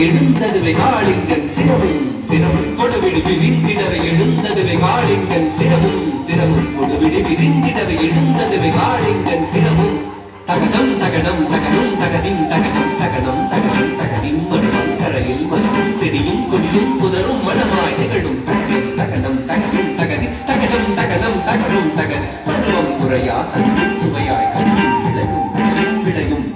எழுந்ததுவே காளிங்கன் சிரமும் சிரமும் கொடுவிடு விரிந்திடவே எழுந்ததுவே காளிங்கன் சிரமும் சிரமும் கொடுவிடு விரிந்திடவே எழுந்ததுவே காளிங்கன் சிரமும் தகனம் தகனம் தகனம் தகதின் தகனம் தகனம் தகனம் தகதின் மனம் கரையில் மனம் செடியும் கொடியும் புதரும் மனமாய் திகழும் தகனம் தகனம் தகனம் தகதி தகனம் தகனம் தகரும் தகதி பருவம் குறையா அன்பும் சுவையாய் கண்ணும் விளையும் விளையும்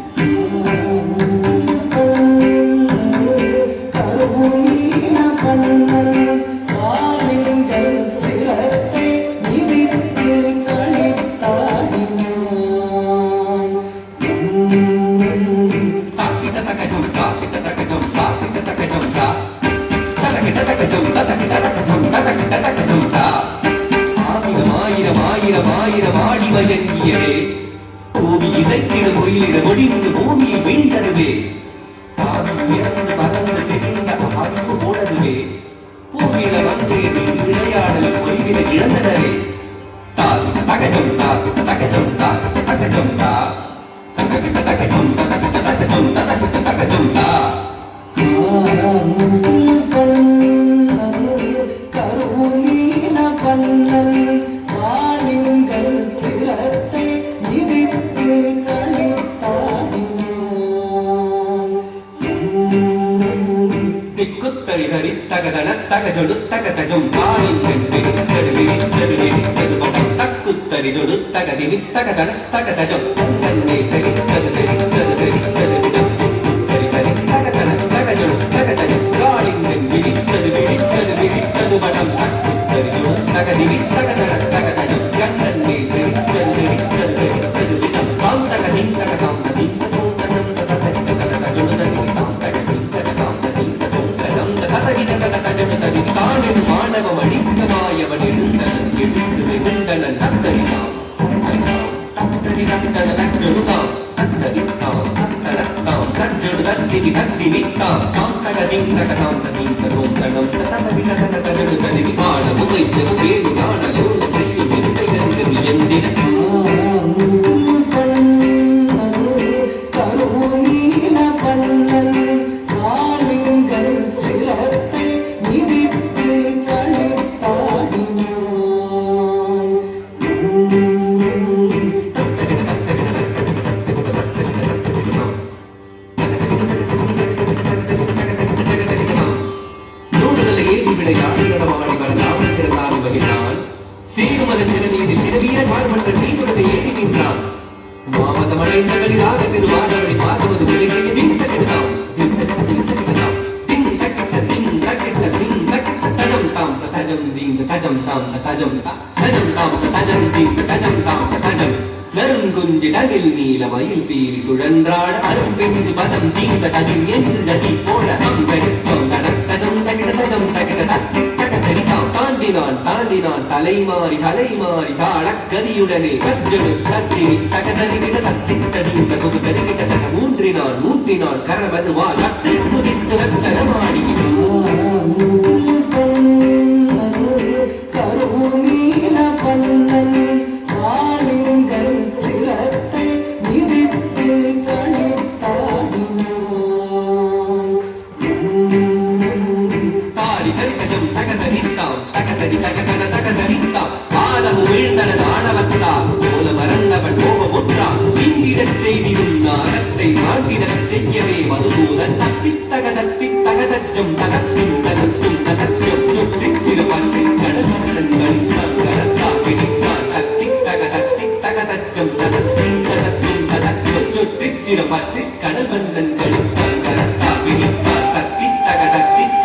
கோவி இசைத்திடும் கோயிலிட ஒடிந்து பூமியில் வீழ்ந்ததுவே உயர்ந்து பறந்து தெரிந்த அறிவு போனதுவே பூவியில வந்தே விளையாடல் பொறிவில இழந்தனரே தாவிட தகஜம் தாவிட தகஜம் தாவிட தகஜம் தா தகவிட தகஜம் தகவிட தகஜம் தகவிட தகஜம் தா கருணீல பண்ணன் காளிங்கன் சிரத்தை இதித்து களித்தாடினான் திக்குத்தரி தரி தகதன தகஜொடு தகதஜம் காளிங்கன் விரித்தது விரித்தது விரித்தது படம் தக்குத்தரிதொடு தகதினி தகதன தகதஜம் தங்கன்னே தெரித்தது தெரித்தது தெரித்தது விடம் திக்குத்தரி தரி தகதன தகஜொடு தகதஜம் காளிங்கன் விரித்தது விரித்தது விரித்தது படம் தக்குத்தரிதொடு தகதினி தகதன தகதஜம் கண்ணன்னே தெரித்தது தெரித்தது தெரித்தது விடம் தாம் தகதின் தகதாம் ததின் தகோம் தகம் தகதரி தகதஜொடு தகதி தாம் தகதின் தகதாம் ததின் தகோம் தகம் தகதரி தகதஜொடு தகதி தானெனு மாணவம் அழித்தமாயவன் எழுந்தனன் எழுந்து வெகுண்டனன் தத்தரிதாம் தத்தரி தத்தன தஜொடுதாம் தத்தரித்தாம் தத்தனத்தாம் தஜொடு தத்தினி தத்தினித்தாம் தாம் தகதின் தகதாம் ததின் தகோம் தகம் தகதரி தகதஜொடு தகதி மாணவம் வைத்தது வேணு காணலோடு செய்யும் விந்தைகள் எந்திர கருணீல பண்ணன் காளிங்கன் சிரத்தை இதித்து களித்தாடினான் நூறுதலை ஏறி விளையாடி நடமாடி வரலாமல் சிறந்தாவி வகினான் சீருமதன் சிறவீதில் சிறவீர பார்மன்ற நீருடதை ஏறி நின்றான் மாமதம் அடைந்தகளிலாக திருவாதவழி பார்வது விலை செய்ய தின் தகிடதாம் நருங்குஞ்சி தகில் நீல மயில் பீலி சுழன்றாட அரும்பெஞ்சு பதம் தீந்த தகில் என்று நதி போல தம் தகிட்டம் தடத்ததம் தகிடதம் தகிட தத்தி தகதரிதாம் தாண்டி தாண்டினான் தாண்டினான் தலைமாறி தலைமாறி தாளக்கதியுடனே கஜ்ஜனு தத்திரி தகதறிவிட தத்தித்ததியும் தகுகு தருகிட்ட தக மூன்றினான் மூன்றினான் கரமதுவா தத்து குதித்து ரத்தனமாடி கருநீல பண்ணன் காளிங்கன் சிரத்தை மிதித்து கணித்தாடினான். தாரி தரிகஜம் தகதரித்தாம் தகதரி தகதன தகதரித்தாம் பாதமு வீழ்ந்தன ஆணவத்தாம் சோல மறந்தவன் கோபமுற்றான் இங்கிடச் செய்தியும் நாரத்தை நான்கிடச் செய்யவே மதுசூதன் தத்தித்தக தகதஜம் தகத்தும் தகத்தும் தகத்தும் சுற்றிச் சிறுபற்றிக் கடகத்தன் கணித்தான் கரத்தா பிடித்தான் தத்தித்தக தகதஜம் தகத்தும் தகத்தும் தகத்தும் சுற்றிச் சிறுபற்றிக் கடல்வந்தன் கணித்தான் கரத்தா பிடித்தான் தத்தித்தக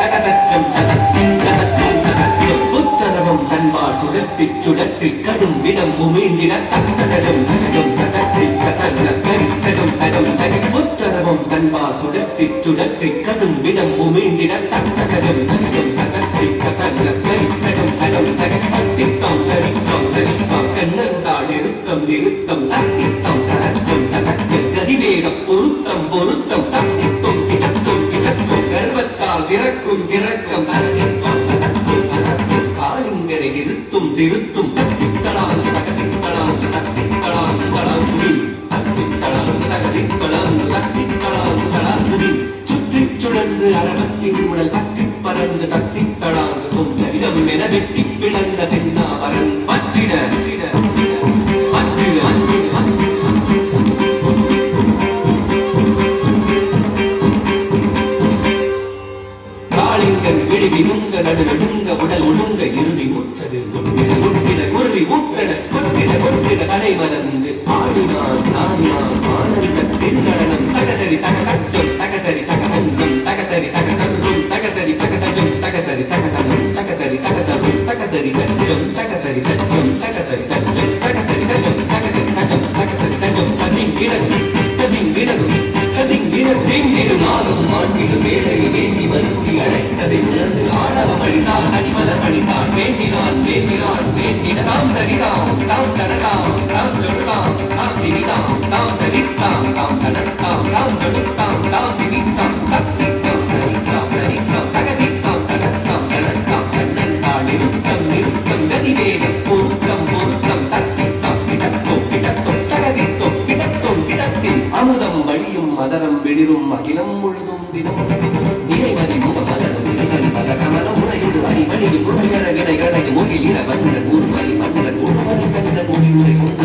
தகதஜம் தகத்தும் தகத்தும் தகத்தும் புத்தரவம் தன்பால் சுழற்றிச் சுழற்றிக் கடும் விடம் உமிழ்ந்திட தத்தகஜம் தகஜம் தகத்திக் தகல்ல கரித்தகம் தகம் தகை புத்தரவம் தன்பால் சுழற்றிச் சுழற்றிக் கடும் விடம் உமிழ்ந்திட தத்தகஜம் தகஜம் தகத்திக் தகல்ல கரித்தகம் தகம் தகை தத்தித்தாம் கரித்தாம் கரித்தாம் கண்ணந்தாள் நிறுத்தம் நிறுத்தம் தத்தித்தாம் தகஜம் தகஜம் கதிவேகம் பொருத்தம் பொருத்தம் தத்தித்தோம் கிடத்தோம் கிடத்தோம் கர்வத்தால் விறக்கும் திறக்கம் தகத்தித்தாம் தகத்தோம் தகத்தோம் காலிங்கரை இருத்தும் திருத்தும் தத்தித்தளாம் தகதித்தளாம் தத்தித்தளாம் தளாம் தத்தித்தளாம் தகதித்தளாம் தத்தித்தளாம் தளாம் சுற்றிச் சுழன்று அரவத்தின் உடல் தத்திப் பறந்து தத்தித்தளாம் கொண்ட விதம் என வெட்டிப் பிளந்த சென்னாவரன் பற்றிட காளிங்கன் விழி விழுங்க நடு நடுங்க உடல் ஒடுங்க இறுதி முற்றது முற்றிட முற்றிட குருவி ஊற்றட கொட்டிட கொட்டிட கடை மலர்ந்து ஆடினான் ஆடினான் ஆனந்த திருநடனம் தகதரி தகதஜம் தகதரி தகதந்தம் தகதரி தகதரும் தகதரி தகதஜம் தகதரி தகதனம் தகதரி தகதரும் தகதரி தஜம் தகதரி தஜம் தகதரி தஜம் தகதரி தஜம் தகதரி தஜம் தகதரி தஜம் அதிங்கிடது அதிங்கிடதும் அதிங்கிடத்தேங்கிடு நாளும் மாண்பிடு மேடையை ஏந்தி வருத்தி அழைத்ததை உணர்ந்து ஆணவம் அழித்தான் அடிமலர் அழித்தான் வேண்டினான் வேண்டினான் வேண்டிட தாம் தரிதாம் தாம் தரதாம் தாம் சொடுதாம் தாம் திரிதாம் தாம் தரித்தாம் தாம் தனத்தாம் தாம் சொடுத்தாம் தாம் திரித்தாம் தத்தித்தாம் தரித்தாம் தரித்தாம் தகதித்தாம் தகத்தாம் தனத்தாம் கண்ணந்தாள் நிறுத்தம் நிறுத்தம் கதிவேகம் பொருத்தம் பொருத்தம் தத்தித்தாம் கிடத்தோம் கிடத்தோம் தகதித்தோம் கிடத்தோம் கிடத்தில் அமுதம் வழியும் மதரம் வெளிரும் அகிலம் முழுதும் தினம் நிறைவரி முகமலரும் இறைவழி பல கமலம் முறையீடு அடிமணியில் முறையற வினைகளை முகிலிட வண்ணன் ஊர்வலி மன்னன் ஒருவரை கண்ணன் மொழி உரை கொண்ட